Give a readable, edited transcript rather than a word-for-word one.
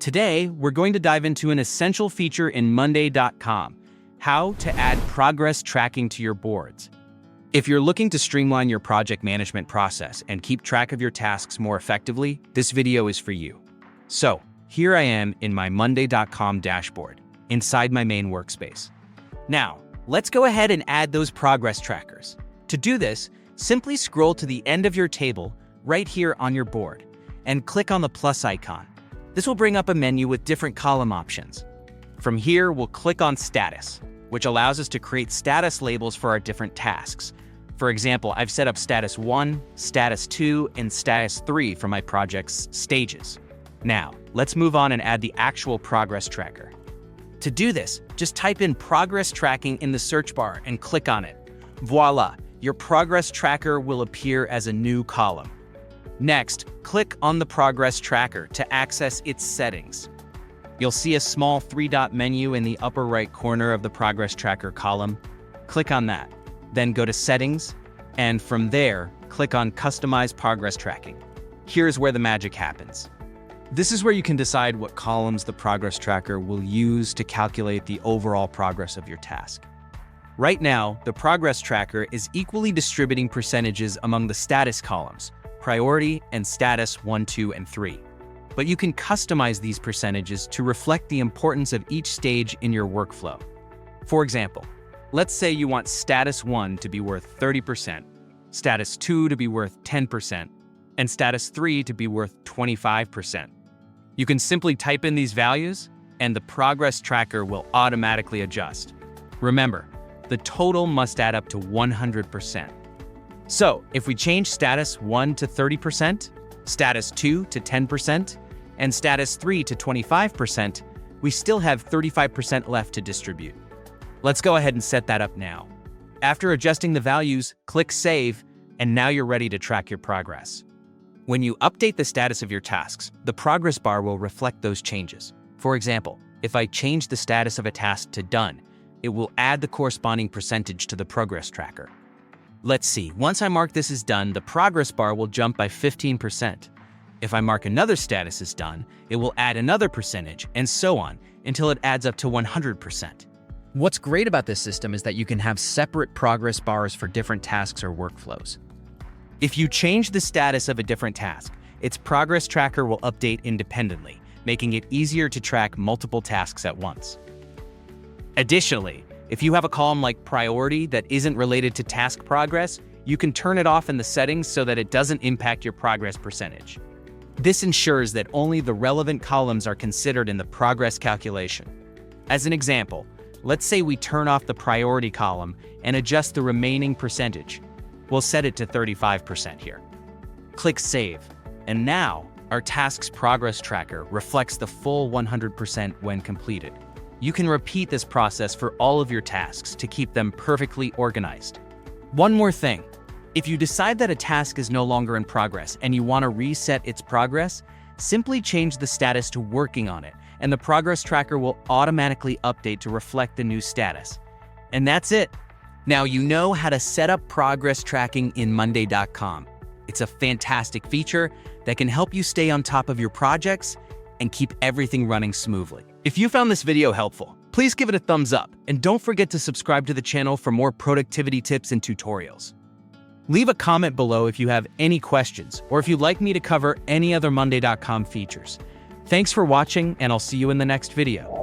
Today, we're going to dive into an essential feature in Monday.com, how to add progress tracking to your boards. If you're looking to streamline your project management process and keep track of your tasks more effectively, this video is for you. So, here I am in my Monday.com dashboard, inside my main workspace. Now, let's go ahead and add those progress trackers. To do this, simply scroll to the end of your table right here on your board and click on the plus icon. This will bring up a menu with different column options. From here, we'll click on Status, which allows us to create status labels for our different tasks. For example, I've set up Status 1, Status 2, and Status 3 for my project's stages. Now, let's move on and add the actual progress tracker. To do this, just type in Progress Tracking in the search bar and click on it. Voila, your progress tracker will appear as a new column. Next, click on the progress tracker to access its settings. You'll see a small three-dot menu in the upper right corner of the progress tracker column. Click on that. Then go to Settings, and from there, click on Customize Progress Tracking. Here's where the magic happens. This is where you can decide what columns the progress tracker will use to calculate the overall progress of your task. Right now, the progress tracker is equally distributing percentages among the status columns, priority and status 1, 2, and 3. But you can customize these percentages to reflect the importance of each stage in your workflow. For example, let's say you want status 1 to be worth 30%, status 2 to be worth 10%, and status 3 to be worth 25%. You can simply type in these values, and the progress tracker will automatically adjust. Remember, the total must add up to 100%. So, if we change status 1 to 30%, status 2 to 10%, and status 3 to 25%, we still have 35% left to distribute. Let's go ahead and set that up now. After adjusting the values, click Save, and now you're ready to track your progress. When you update the status of your tasks, the progress bar will reflect those changes. For example, if I change the status of a task to Done, it will add the corresponding percentage to the progress tracker. Let's see, once I mark this as done, the progress bar will jump by 15%. If I mark another status as done, it will add another percentage, and so on, until it adds up to 100%. What's great about this system is that you can have separate progress bars for different tasks or workflows. If you change the status of a different task, its progress tracker will update independently, making it easier to track multiple tasks at once. Additionally, if you have a column like priority that isn't related to task progress, you can turn it off in the settings so that it doesn't impact your progress percentage. This ensures that only the relevant columns are considered in the progress calculation. As an example, let's say we turn off the priority column and adjust the remaining percentage. We'll set it to 35% here. Click Save, and now our task's progress tracker reflects the full 100% when completed. You can repeat this process for all of your tasks to keep them perfectly organized. One more thing. If you decide that a task is no longer in progress and you want to reset its progress, simply change the status to Working on it, and the progress tracker will automatically update to reflect the new status. And that's it. Now you know how to set up progress tracking in Monday.com. It's a fantastic feature that can help you stay on top of your projects and keep everything running smoothly. If you found this video helpful, please give it a thumbs up, and don't forget to subscribe to the channel for more productivity tips and tutorials. Leave a comment below if you have any questions, or if you'd like me to cover any other Monday.com features. Thanks for watching, and I'll see you in the next video.